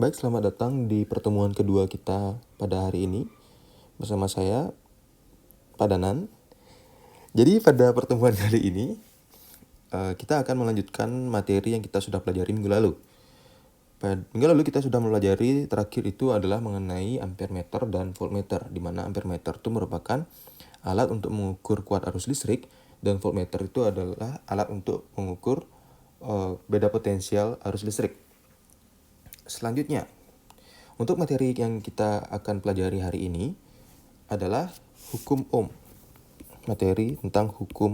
Baik, selamat datang di pertemuan kedua kita pada hari ini bersama saya, Pak Danan. Jadi pada pertemuan kali ini kita akan melanjutkan materi yang kita sudah pelajari minggu lalu. Minggu lalu kita sudah mempelajari terakhir itu adalah mengenai ampere meter dan voltmeter, di mana ampere meter itu merupakan alat untuk mengukur kuat arus listrik dan voltmeter itu adalah alat untuk mengukur beda potensial arus listrik. Selanjutnya, untuk materi yang kita akan pelajari hari ini adalah hukum Ohm. Materi tentang hukum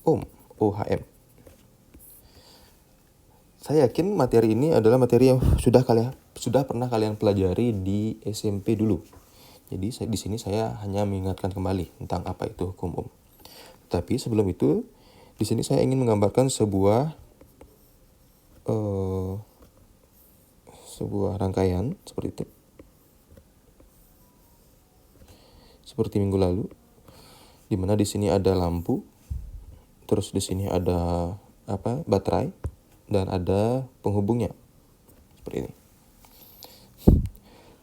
Ohm, OHM. Saya yakin materi ini adalah materi yang sudah pernah kalian pelajari di SMP dulu. Jadi di sini saya hanya mengingatkan kembali tentang apa itu hukum Ohm. Tapi sebelum itu, di sini saya ingin menggambarkan sebuah rangkaian seperti itu. Seperti minggu lalu, di mana di sini ada lampu, terus di sini ada baterai, dan ada penghubungnya seperti ini.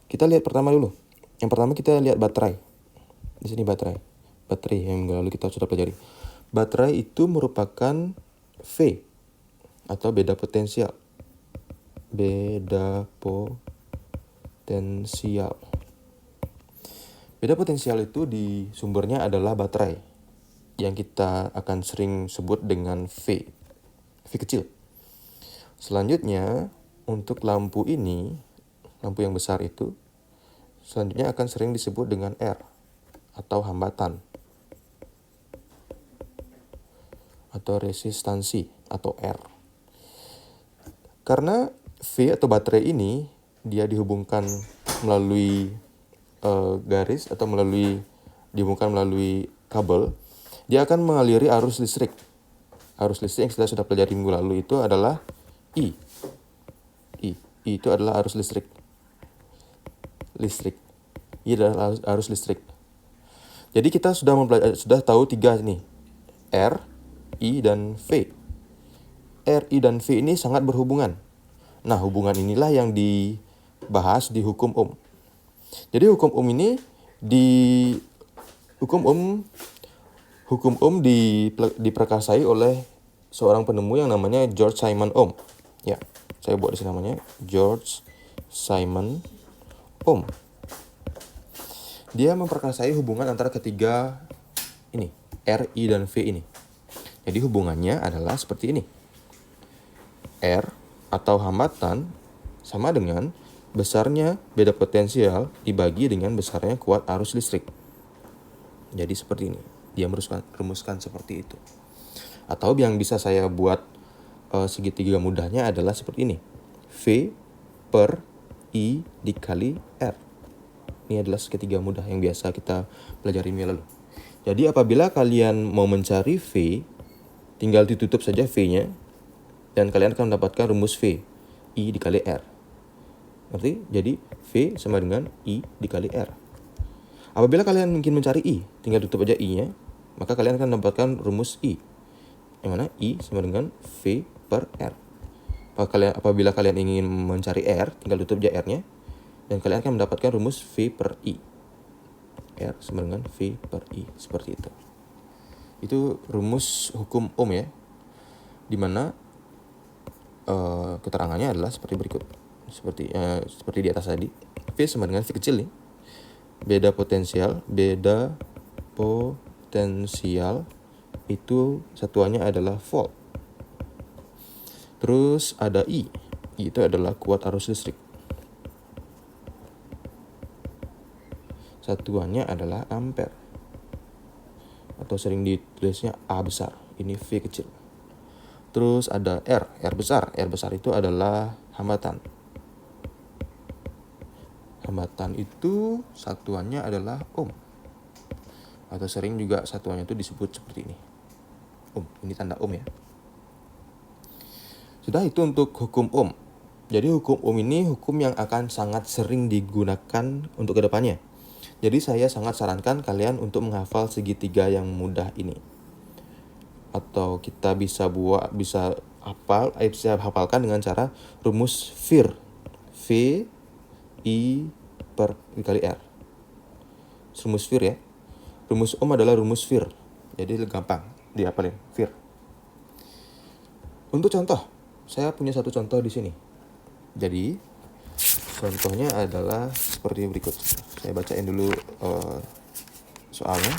Kita lihat pertama dulu. Yang pertama kita lihat baterai. Di sini baterai yang minggu lalu kita sudah pelajari. Baterai itu merupakan V atau beda potensial. Beda potensial itu di sumbernya adalah baterai, yang kita akan sering sebut dengan V kecil. Selanjutnya, untuk lampu ini, lampu yang besar itu, selanjutnya akan sering disebut dengan R atau hambatan atau resistansi atau R. Karena V atau baterai ini dia dihubungkan melalui garis atau dihubungkan melalui kabel, dia akan mengaliri arus listrik. Arus listrik yang kita sudah pelajari minggu lalu itu adalah I itu adalah arus listrik. I adalah arus listrik. Jadi kita sudah tahu tiga nih, R, I, dan V. R, I, dan V ini sangat berhubungan. Nah, hubungan inilah yang dibahas di hukum Ohm. Jadi hukum Ohm diperkasai oleh seorang penemu yang namanya George Simon Ohm. Ya, saya buat di sini namanya George Simon Ohm. Dia memperkasai hubungan antara ketiga ini, R, I, dan V ini. Jadi hubungannya adalah seperti ini. R atau hambatan sama dengan besarnya beda potensial dibagi dengan besarnya kuat arus listrik. Jadi seperti ini. Dia merumuskan seperti itu. Atau yang bisa saya buat segitiga mudahnya adalah seperti ini. V per I dikali R. Ini adalah segitiga mudah yang biasa kita pelajari minggu lalu. Jadi apabila kalian mau mencari V, tinggal ditutup saja V-nya, dan kalian akan mendapatkan rumus V, I dikali R. Ngerti? Jadi V sama dengan I dikali R. Apabila kalian ingin mencari I, tinggal tutup aja I-nya, maka kalian akan mendapatkan rumus I, yang mana I sama dengan V per R. Apabila kalian ingin mencari R, tinggal tutup aja R-nya, dan kalian akan mendapatkan rumus V per I. R sama dengan V per I, seperti itu. Itu rumus hukum Ohm ya, dimana keterangannya adalah seperti berikut. Seperti di atas tadi. V sama dengan V kecil nih. Beda potensial itu satuannya adalah volt. Terus ada I itu adalah kuat arus listrik. Satuannya adalah ampere, atau sering ditulisnya A besar. Ini V kecil. Terus ada R besar. R besar itu adalah hambatan. Hambatan itu satuannya adalah ohm. Atau sering juga satuannya itu disebut seperti ini. Ohm, ini tanda ohm ya. Sudah, itu untuk hukum Ohm. Jadi hukum Ohm ini hukum yang akan sangat sering digunakan untuk kedepannya. Jadi saya sangat sarankan kalian untuk menghafal segitiga yang mudah ini. Atau kita bisa hafalkan dengan cara rumus Fir. V I dikali R. Rumus Fier ya. Rumus Ohm adalah rumus Fier. Jadi gampang dihafalin, Fier. Untuk contoh, saya punya satu contoh di sini. Jadi contohnya adalah seperti berikut. Saya bacain dulu soalnya.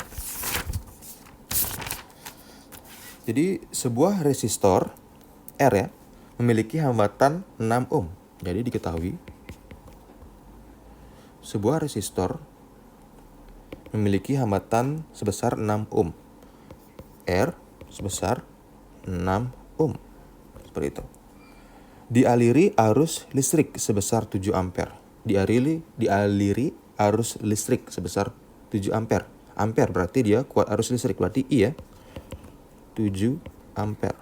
Jadi sebuah resistor R ya memiliki hambatan 6 ohm. Jadi diketahui sebuah resistor memiliki hambatan sebesar 6 ohm. R sebesar 6 ohm. Seperti itu. Dialiri arus listrik sebesar 7 ampere. Dialiri arus listrik sebesar 7 ampere. Ampere berarti dia kuat arus listrik, berarti I ya. 7 ampere.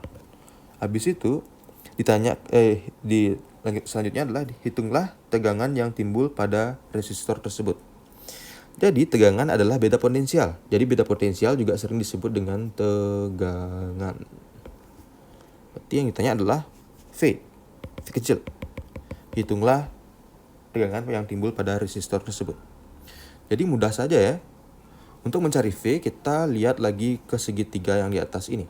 Habis itu selanjutnya adalah hitunglah tegangan yang timbul pada resistor tersebut. Jadi tegangan adalah beda potensial. Jadi beda potensial juga sering disebut dengan tegangan. Berarti yang ditanya adalah V kecil. Hitunglah tegangan yang timbul pada resistor tersebut. Jadi mudah saja ya. Untuk mencari V, kita lihat lagi ke segitiga yang di atas ini.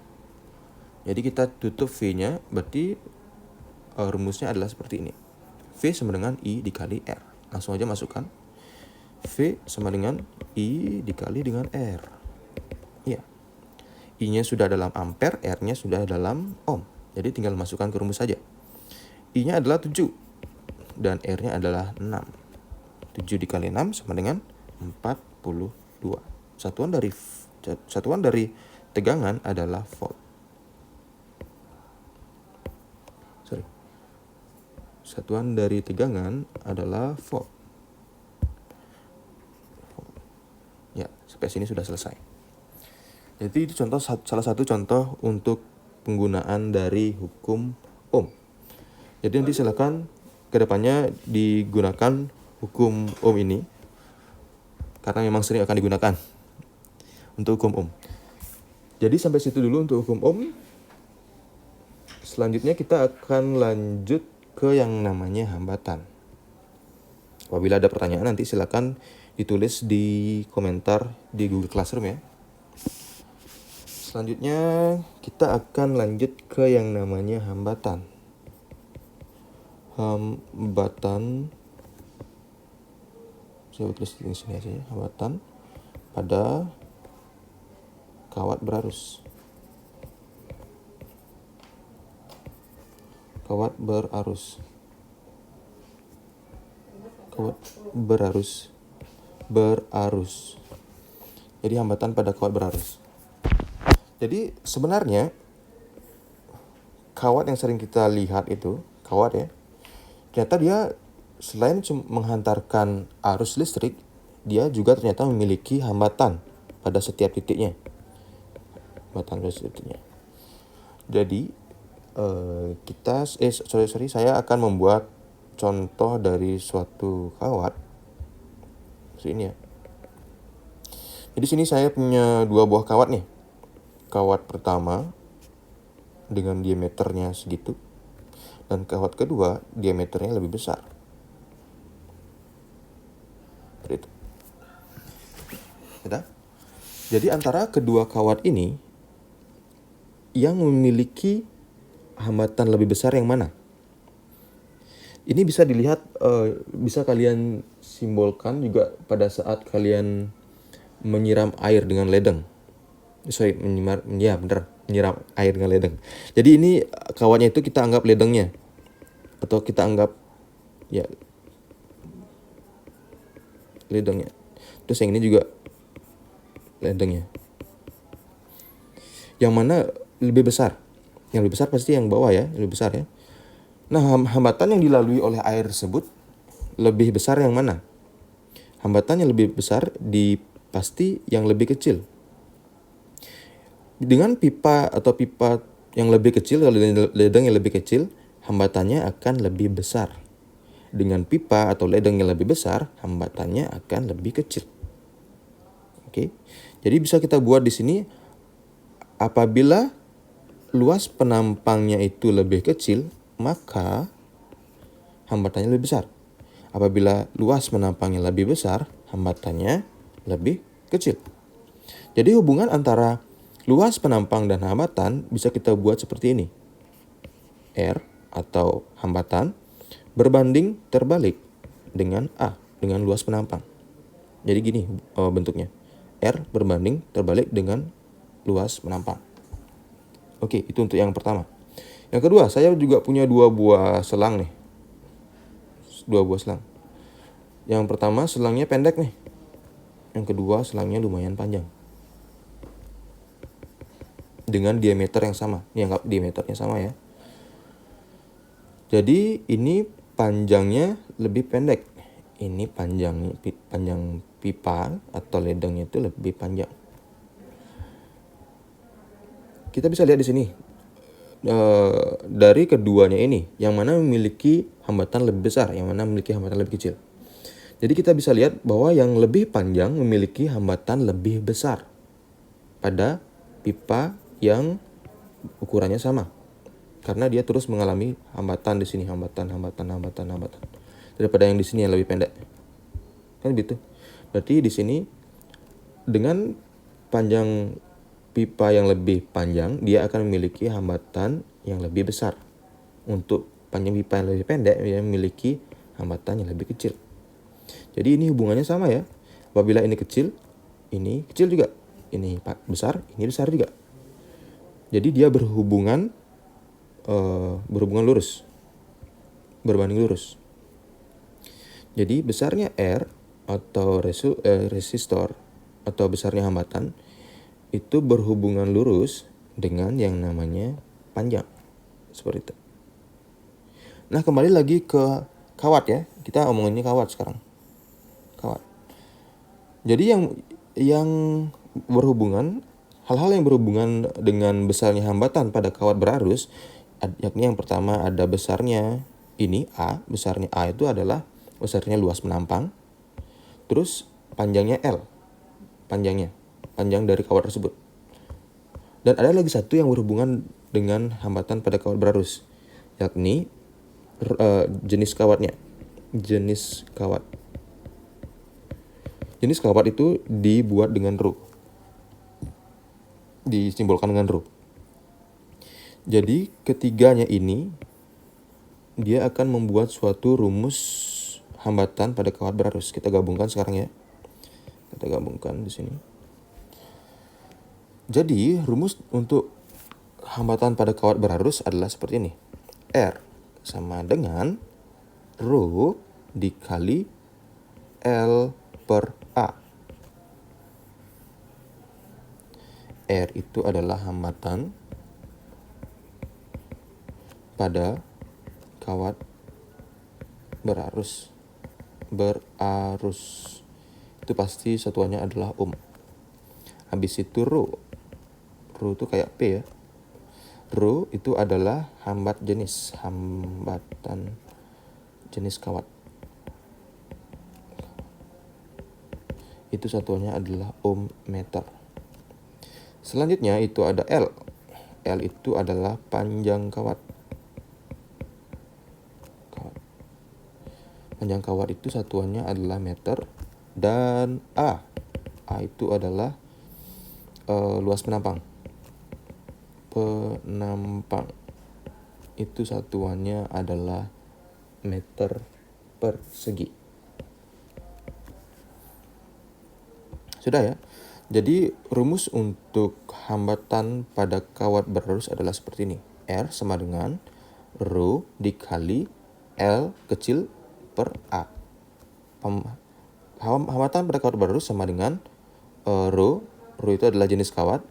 Jadi kita tutup V-nya, berarti rumusnya adalah seperti ini. V sama dengan I dikali R. Langsung aja masukkan. V sama dengan I dikali dengan R. Iya. I-nya sudah dalam ampere, R-nya sudah dalam ohm. Jadi tinggal masukkan ke rumus saja. I-nya adalah 7 dan R-nya adalah 6. 7 dikali 6 sama dengan 42. Satuan dari tegangan adalah volt. Satuan dari tegangan adalah volt. Ya, sampai sini sudah selesai. Jadi itu salah satu contoh untuk penggunaan dari hukum Ohm. Jadi nanti silakan kedepannya digunakan hukum Ohm ini karena memang sering akan digunakan untuk hukum Ohm. Jadi sampai situ dulu untuk hukum Ohm. Selanjutnya kita akan lanjut ke yang namanya hambatan. Apabila ada pertanyaan nanti silakan ditulis di komentar di Google Classroom ya. Selanjutnya kita akan lanjut ke yang namanya hambatan. Hambatan, saya tulis di sini aja ya. Hambatan pada kawat berarus. Kawat berarus. Jadi hambatan pada kawat berarus. Jadi sebenarnya kawat yang sering kita lihat itu, kawat ya, ternyata dia selain menghantarkan arus listrik, dia juga ternyata memiliki hambatan pada setiap titiknya. Jadi saya akan membuat contoh dari suatu kawat. Ini ya. Jadi sini saya punya 2 buah kawat nih. Kawat pertama dengan diameternya segitu, dan kawat kedua diameternya lebih besar. Seperti itu. Jadi antara kedua kawat ini yang memiliki hambatan lebih besar yang mana? Ini bisa dilihat, bisa kalian simbolkan juga pada saat kalian menyiram air dengan ledeng. Menyiram air dengan ledeng. Jadi ini kawatnya itu kita anggap ledengnya, atau kita anggap ya ledengnya. Terus yang ini juga ledengnya. Yang mana lebih besar? Yang lebih besar pasti yang bawah ya, lebih besar ya. Nah, hambatan yang dilalui oleh air tersebut lebih besar yang mana? Hambatan yang lebih besar pasti yang lebih kecil. Dengan pipa yang lebih kecil, kalau ledeng yang lebih kecil, hambatannya akan lebih besar. Dengan pipa atau ledeng yang lebih besar, hambatannya akan lebih kecil. Oke. Jadi bisa kita buat di sini, apabila luas penampangnya itu lebih kecil, maka hambatannya lebih besar. Apabila luas penampangnya lebih besar, hambatannya lebih kecil. Jadi hubungan antara luas penampang dan hambatan bisa kita buat seperti ini. R atau hambatan berbanding terbalik dengan A, dengan luas penampang. Jadi gini bentuknya. R berbanding terbalik dengan luas penampang. Oke, itu untuk yang pertama. Yang kedua, saya juga punya 2 buah selang nih. 2 buah selang. Yang pertama selangnya pendek nih. Yang kedua selangnya lumayan panjang. Dengan diameter yang sama. Ini anggap diameternya sama ya. Jadi ini panjangnya lebih pendek. Ini panjang pipa atau ledengnya itu lebih panjang. Kita bisa lihat di sini. Dari keduanya ini, yang mana memiliki hambatan lebih besar, yang mana memiliki hambatan lebih kecil. Jadi kita bisa lihat bahwa yang lebih panjang memiliki hambatan lebih besar pada pipa yang ukurannya sama. Karena dia terus mengalami hambatan di sini, hambatan. Daripada yang di sini yang lebih pendek. Kan gitu. Berarti di sini dengan panjang pipa yang lebih panjang, dia akan memiliki hambatan yang lebih besar. Untuk panjang pipa yang lebih pendek, dia memiliki hambatan yang lebih kecil. Jadi ini hubungannya sama ya. Apabila ini kecil, ini kecil juga. Ini besar, ini besar juga. Jadi dia berhubungan lurus. Berbanding lurus. Jadi besarnya R atau resistor atau besarnya hambatan itu berhubungan lurus dengan yang namanya panjang. Seperti itu. Nah, kembali lagi ke kawat ya. Kita omonginnya kawat sekarang. Kawat. Jadi yang berhubungan, hal-hal yang berhubungan dengan besarnya hambatan pada kawat berarus, yakni yang pertama ada besarnya ini A. Besarnya A itu adalah besarnya luas penampang. Terus panjangnya L. Panjang dari kawat tersebut. Dan ada lagi satu yang berhubungan dengan hambatan pada kawat berarus, yakni jenis kawatnya. Jenis kawat itu dibuat dengan ru. Disimbolkan dengan ru. Jadi ketiganya ini dia akan membuat suatu rumus hambatan pada kawat berarus. Kita gabungkan sekarang ya. Kita gabungkan di sini. Jadi, rumus untuk hambatan pada kawat berarus adalah seperti ini. R sama dengan Rho dikali L per A. R itu adalah hambatan pada kawat berarus. Itu pasti satuannya adalah ohm. Habis itu Rho itu kayak P ya. Rho itu adalah hambatan jenis kawat. Itu satuannya adalah ohm meter. Selanjutnya itu ada L. L itu adalah panjang kawat. Panjang kawat itu satuannya adalah meter. Dan A itu adalah luas penampang. Itu satuannya adalah meter persegi. Sudah ya. Jadi rumus untuk hambatan pada kawat berarus adalah seperti ini. R sama dengan Rho dikali L kecil per A. Hambatan pada kawat berarus sama dengan Rho itu adalah jenis kawat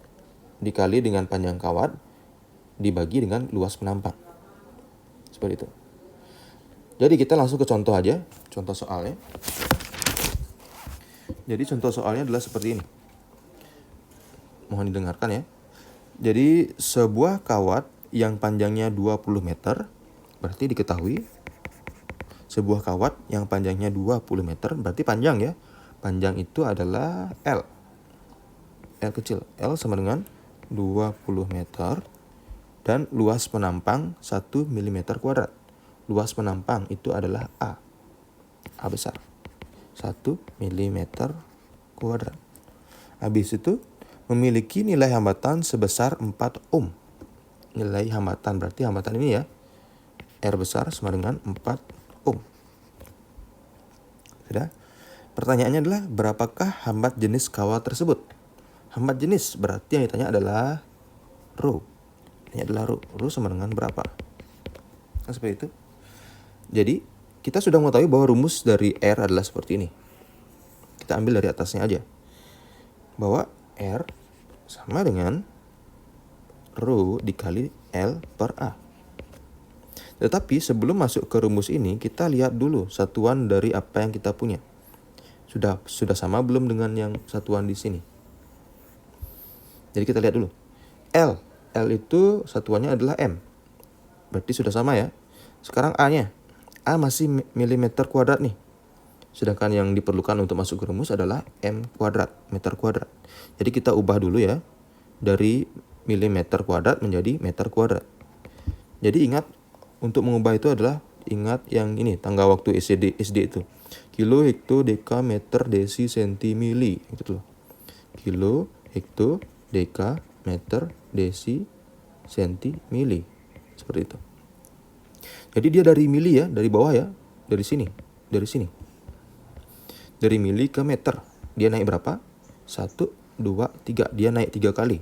dikali dengan panjang kawat dibagi dengan luas penampang. Seperti itu. Jadi kita langsung ke contoh aja, contoh soalnya. Jadi contoh soalnya adalah seperti ini. Mohon didengarkan ya. Jadi sebuah kawat yang panjangnya 20 meter, berarti diketahui sebuah kawat yang panjangnya 20 meter berarti panjang ya. Panjang itu adalah L. L kecil. L sama dengan 20 meter dan luas penampang 1 mm². Luas penampang itu adalah A. A besar. 1 mm kuadrat. Habis itu memiliki nilai hambatan sebesar 4 ohm. Nilai hambatan berarti hambatan ini ya. R besar sama dengan 4 ohm. Sudah? Pertanyaannya adalah berapakah hambat jenis kawat tersebut? Hambat jenis berarti yang ditanya adalah rho. Ini adalah rho. Rho sama dengan berapa? Nah, seperti itu. Jadi, kita sudah mengetahui bahwa rumus dari R adalah seperti ini. Kita ambil dari atasnya aja. Bahwa R sama dengan rho dikali L per A. Tetapi sebelum masuk ke rumus ini, kita lihat dulu satuan dari apa yang kita punya. Sudah sama belum dengan yang satuan di sini? Jadi kita lihat dulu. L itu satuannya adalah M. Berarti sudah sama ya. Sekarang A-nya. A masih milimeter kuadrat nih. Sedangkan yang diperlukan untuk masuk ke rumus adalah M kuadrat, meter kuadrat. Jadi kita ubah dulu ya. Dari milimeter kuadrat menjadi meter kuadrat. Jadi ingat, untuk mengubah itu adalah ingat yang ini, tangga waktu SD itu. Kilo, hekto, deka, meter, desi, senti, mili. Itu loh. Kilo, hekto, deka, meter, desi, senti, mili. Seperti itu. Jadi dia dari mili ya, dari bawah ya, dari sini. Dari mili ke meter. Dia naik berapa? 1, 2, 3. Dia naik 3 kali.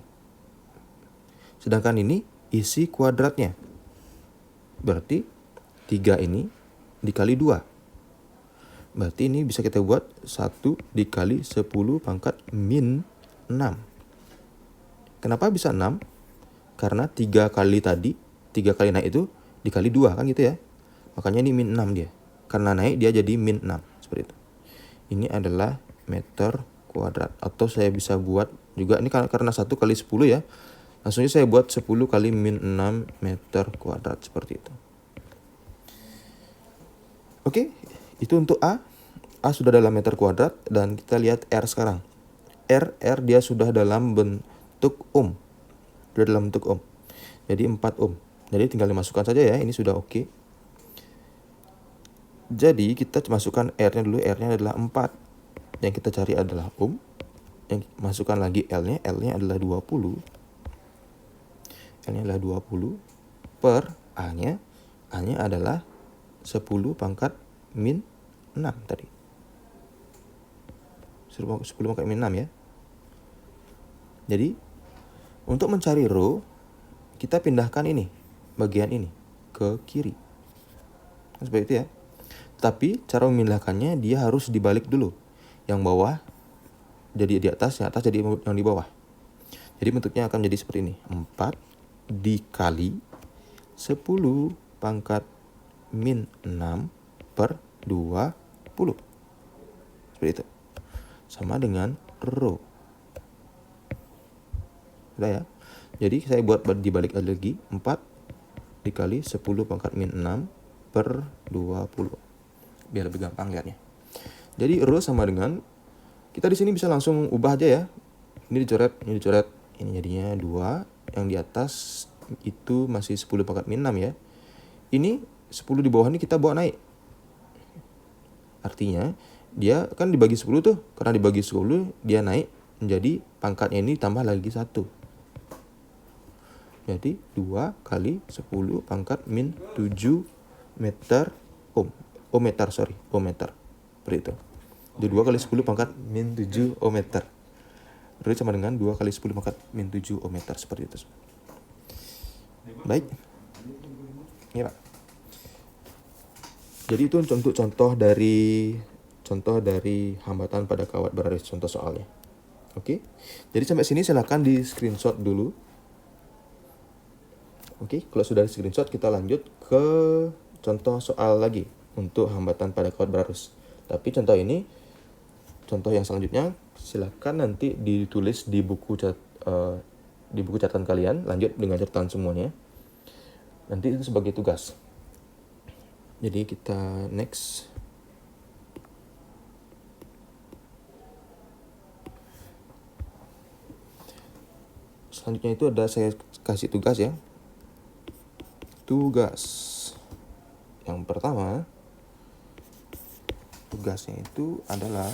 Sedangkan ini isi kuadratnya. Berarti 3 ini dikali 2. Berarti ini bisa kita buat 1 dikali 10 pangkat min 6. Kenapa bisa 6? Karena 3 kali tadi, 3 kali naik itu dikali 2 kan gitu ya. Makanya ini min 6 dia. Karena naik dia jadi min 6. Seperti itu. Ini adalah meter kuadrat. Atau saya bisa buat juga, ini karena 1 kali 10 ya. Langsung saya buat 10 kali min 6 meter kuadrat. Seperti itu. Oke, itu untuk A. A sudah dalam meter kuadrat. Dan kita lihat R sekarang. R dia sudah dalam bentuk ohm. Sudah dalam bentuk ohm. Jadi 4 ohm. Jadi tinggal dimasukkan saja ya. Ini sudah oke. Jadi kita masukkan R-nya dulu. R-nya adalah 4. Yang kita cari adalah ohm. Yang masukkan lagi L-nya. L-nya adalah 20. L-nya adalah 20 per A-nya. A-nya adalah 10 pangkat min 6 tadi. 10 pangkat min 6 ya. Jadi untuk mencari rho, kita pindahkan ini, bagian ini ke kiri. Seperti itu ya. Tapi cara memindahkannya dia harus dibalik dulu. Yang bawah jadi di atas, yang atas jadi yang di bawah. Jadi bentuknya akan jadi seperti ini. 4 dikali 10 pangkat min 6 per 20. Seperti itu. Sama dengan rho. Sudah ya. Jadi saya buat dibalik lagi. 4 dikali 10 pangkat min 6 per 20. Biar lebih gampang lihatnya. Jadi rho sama dengan, kita di sini bisa langsung ubah aja ya. Ini dicoret. Ini jadinya 2. Yang di atas itu masih 10 pangkat min 6 ya. Ini 10 di bawah ini kita bawa naik. Artinya dia kan dibagi 10 tuh. Karena dibagi 10 dia naik menjadi pangkatnya ini tambah lagi 1. Jadi 2 kali 10 pangkat min 7 meter ohm. Ohmeter. Seperti itu. Jadi 2 kali 10 pangkat min 7 ohmeter. Berarti sama dengan 2 kali 10 pangkat min 7 ohmeter. Seperti itu. Baik. Ya, Pak. Jadi itu untuk contoh dari hambatan pada kawat beraris, contoh soalnya. Oke. Jadi sampai sini silakan di screenshot dulu. Oke, kalau sudah di screenshot kita lanjut ke contoh soal lagi untuk hambatan pada kawat berarus. Tapi contoh yang selanjutnya silakan nanti ditulis di buku catatan kalian, lanjut dengan catatan semuanya. Nanti itu sebagai tugas. Jadi kita next. Selanjutnya itu ada saya kasih tugas ya. Tugas yang pertama, tugasnya itu adalah,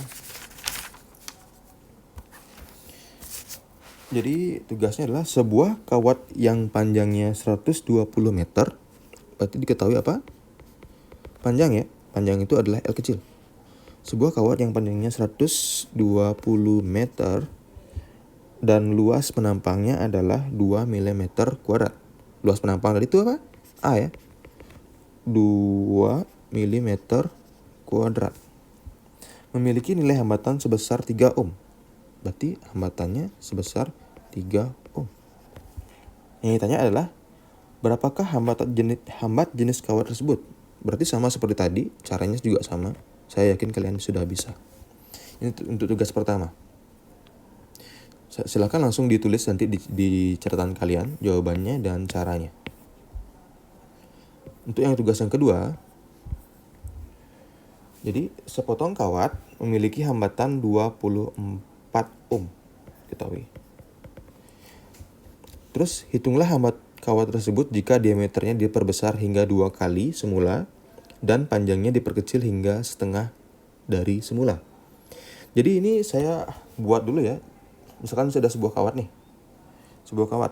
jadi tugasnya adalah sebuah kawat yang panjangnya 120 meter. Berarti diketahui apa? Panjang ya. Panjang itu adalah L kecil. Sebuah kawat yang panjangnya 120 meter dan luas penampangnya adalah 2 mm kuadrat. Luas penampang tadi itu apa? A ya. 2 mm kuadrat. Memiliki nilai hambatan sebesar 3 ohm. Berarti hambatannya sebesar 3 ohm. Yang ditanya adalah berapakah hambat jenis kawat tersebut? Berarti sama seperti tadi, caranya juga sama. Saya yakin kalian sudah bisa. Ini untuk tugas pertama. Silakan langsung ditulis nanti di catatan kalian jawabannya dan caranya. Untuk yang tugas yang kedua, jadi sepotong kawat memiliki hambatan 24 ohm. Ketahui. Terus hitunglah hambat kawat tersebut jika diameternya diperbesar hingga 2 kali semula dan panjangnya diperkecil hingga setengah dari semula. Jadi ini saya buat dulu ya. Misalkan saya ada sebuah kawat nih. Sebuah kawat.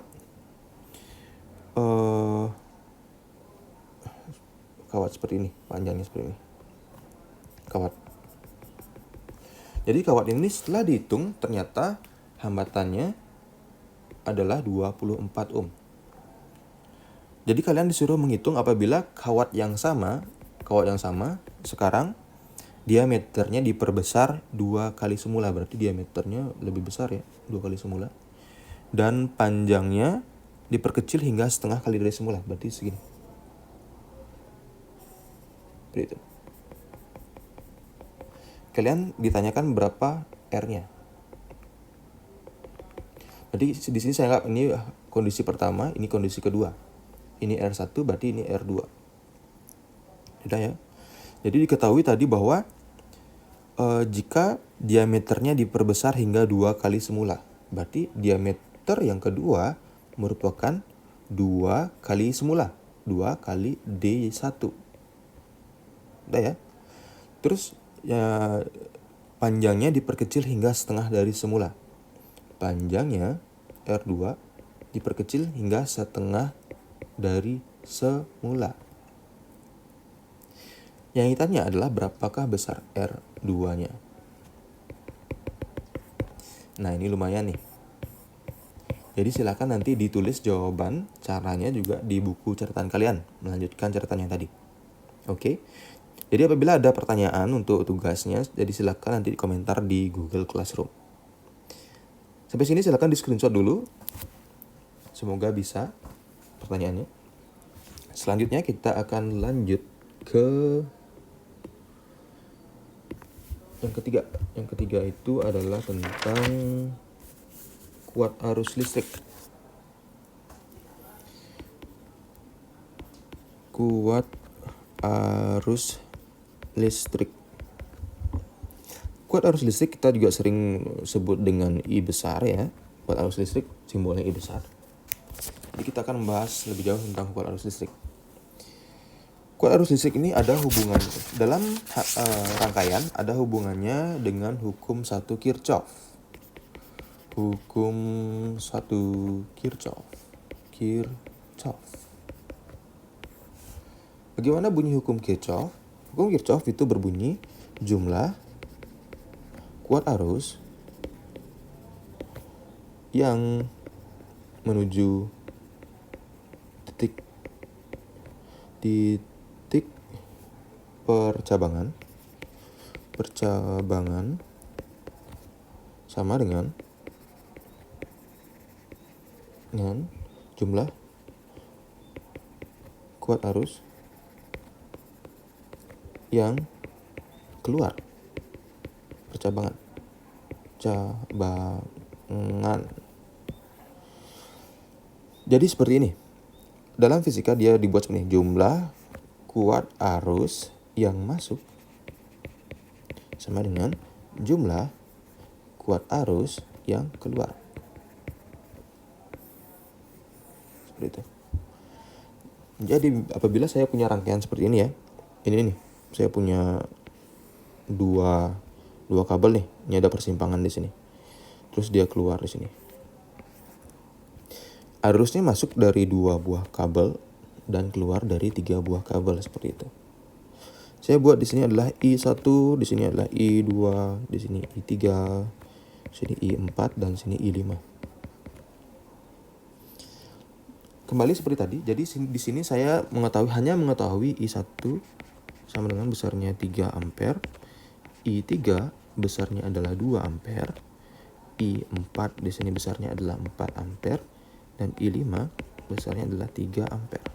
Kawat seperti ini, panjangnya seperti ini. Kawat. Jadi kawat ini setelah dihitung ternyata hambatannya adalah 24 ohm. Jadi kalian disuruh menghitung apabila kawat yang sama sekarang diameternya diperbesar 2 kali semula. Berarti diameternya lebih besar ya, 2 kali semula. Dan panjangnya diperkecil hingga setengah kali dari semula. Berarti segini. Seperti itu. Kalian ditanyakan berapa R-nya. Jadi di sini saya anggap ini kondisi pertama, ini kondisi kedua. Ini R1 berarti ini R2. Tidak ya? Jadi diketahui tadi bahwa jika diameternya diperbesar hingga 2 kali semula, berarti diameter yang kedua merupakan 2 kali semula. 2 kali D1. Udah ya? Terus ya, panjangnya diperkecil hingga setengah dari semula. Panjangnya R2 diperkecil hingga setengah dari semula. Yang ditanya adalah berapakah besar R2-nya. Nah, ini lumayan nih. Jadi silakan nanti ditulis jawaban caranya juga di buku catatan kalian, melanjutkan catatan yang tadi. Oke. Jadi apabila ada pertanyaan untuk tugasnya, jadi silakan nanti komentar di Google Classroom. Sampai sini silakan di screenshot dulu. Semoga bisa pertanyaannya. Selanjutnya kita akan lanjut ke yang ketiga. Yang ketiga itu adalah tentang kuat arus listrik. Kuat arus listrik. Kuat arus listrik kita juga sering sebut dengan I besar ya. Kuat arus listrik simbolnya I besar. Jadi kita akan membahas lebih jauh tentang kuat arus listrik. Kuat arus listrik ini ada hubungan dalam rangkaian, ada hubungannya dengan hukum 1 Kirchhoff. Hukum 1 Kirchhoff. Bagaimana bunyi hukum Kirchhoff? Hukum Kirchhoff itu berbunyi jumlah kuat arus yang menuju titik percabangan sama dengan jumlah kuat arus yang keluar cabangan. Jadi seperti ini. Dalam fisika dia dibuat seperti ini. Jumlah kuat arus yang masuk sama dengan jumlah kuat arus yang keluar. Seperti itu. Jadi apabila saya punya rangkaian seperti ini ya. Ini nih. Saya punya dua kabel nih. Ini ada persimpangan di sini. Terus dia keluar di sini. Arusnya masuk dari 2 buah kabel dan keluar dari 3 buah kabel seperti itu. Saya buat di sini adalah I1, di sini adalah I2, di sini I3, di sini I4 dan sini I5. Kembali seperti tadi, jadi di sini saya hanya mengetahui I1 sama dengan besarnya 3 ampere, I3 besarnya adalah 2 ampere, I4 di sini besarnya adalah 4 ampere, dan I5 besarnya adalah 3 ampere.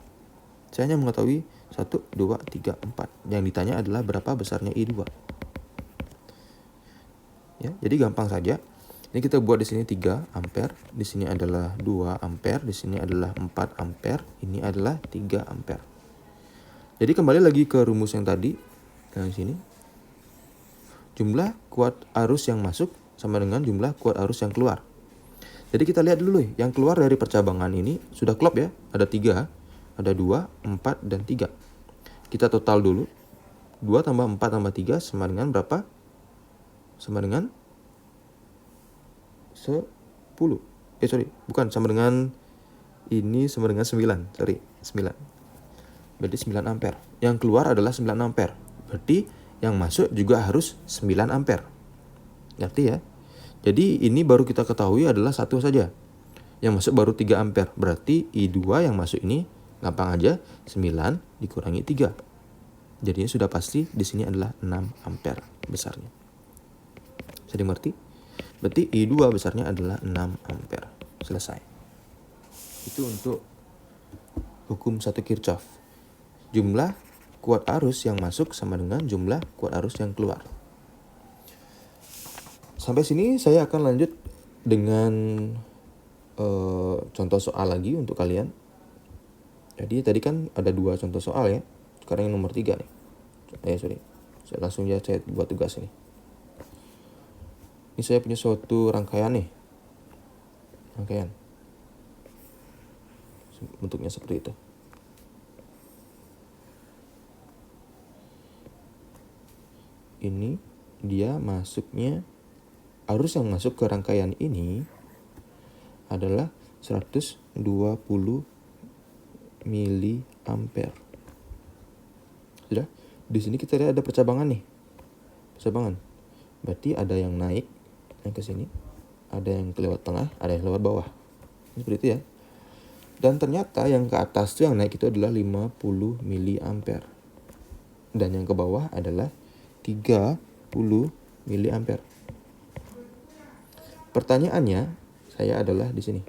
Saya hanya mengetahui 1, 2, 3, 4. Yang ditanya adalah berapa besarnya I2. Ya, jadi gampang saja. Ini kita buat di sini 3 ampere, di sini adalah 2 ampere, di sini adalah 4 ampere, ini adalah 3 ampere. Jadi kembali lagi ke rumus yang tadi, yang sini. Jumlah kuat arus yang masuk sama dengan jumlah kuat arus yang keluar. Jadi kita lihat dulu yang keluar dari percabangan ini sudah klop ya, ada 3, ada 2, 4, dan 3. Kita total dulu, 2 tambah 4 tambah 3 sama dengan berapa? Sama dengan 10. Sama dengan ini sama dengan 9. 9. Berarti 9 ampere. Yang keluar adalah 9 ampere. Berarti yang masuk juga harus 9 ampere. Ngerti ya? Jadi ini baru kita ketahui adalah satu saja. Yang masuk baru 3 ampere. Berarti I2 yang masuk ini gampang aja, 9 dikurangi 3. Jadinya sudah pasti di sini adalah 6 ampere besarnya. Bisa dimengerti? Berarti I2 besarnya adalah 6 ampere. Selesai. Itu untuk hukum 1 Kirchhoff. Jumlah kuat arus yang masuk sama dengan jumlah kuat arus yang keluar. Sampai sini saya akan lanjut dengan contoh soal lagi untuk kalian. Jadi tadi kan ada 2 contoh soal ya. Sekarang yang nomor 3 nih. Saya langsung aja saya buat tugas ini. Ini saya punya suatu rangkaian nih. Rangkaian. Bentuknya seperti itu. Ini dia masuknya, arus yang masuk ke rangkaian ini adalah 120 miliampere. Sudah? Di sini kita lihat ada percabangan nih. Percabangan. Berarti ada yang naik ke sini, ada yang lewat tengah, ada yang lewat bawah. Seperti itu ya. Dan ternyata yang ke atas tuh yang naik itu adalah 50 miliampere. Dan yang ke bawah adalah 30 miliampere. Pertanyaannya saya adalah di sini.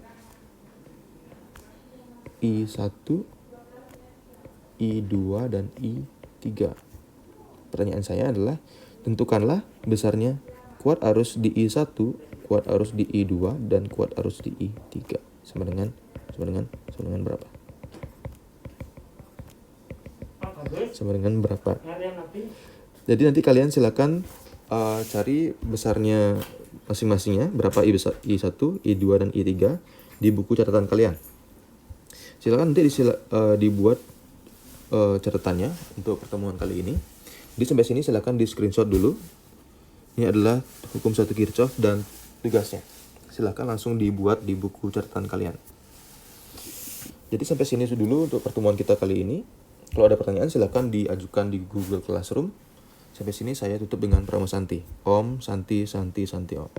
I1, I2, dan I3. Pertanyaan saya adalah tentukanlah besarnya kuat arus di I1, kuat arus di I2, dan kuat arus di I3 sama dengan berapa? Sama dengan berapa? Jadi nanti kalian silakan cari besarnya masing-masingnya, berapa I1, I2, dan I3 di buku catatan kalian. Silakan nanti dibuat catatannya untuk pertemuan kali ini. Jadi sampai sini silakan di screenshot dulu. Ini adalah hukum 1 Kirchhoff dan tugasnya. Silakan langsung dibuat di buku catatan kalian. Jadi sampai sini dulu untuk pertemuan kita kali ini. Kalau ada pertanyaan silakan diajukan di Google Classroom. Sampai sini saya tutup dengan Pramosanti. Om Santi Santi Santi Om.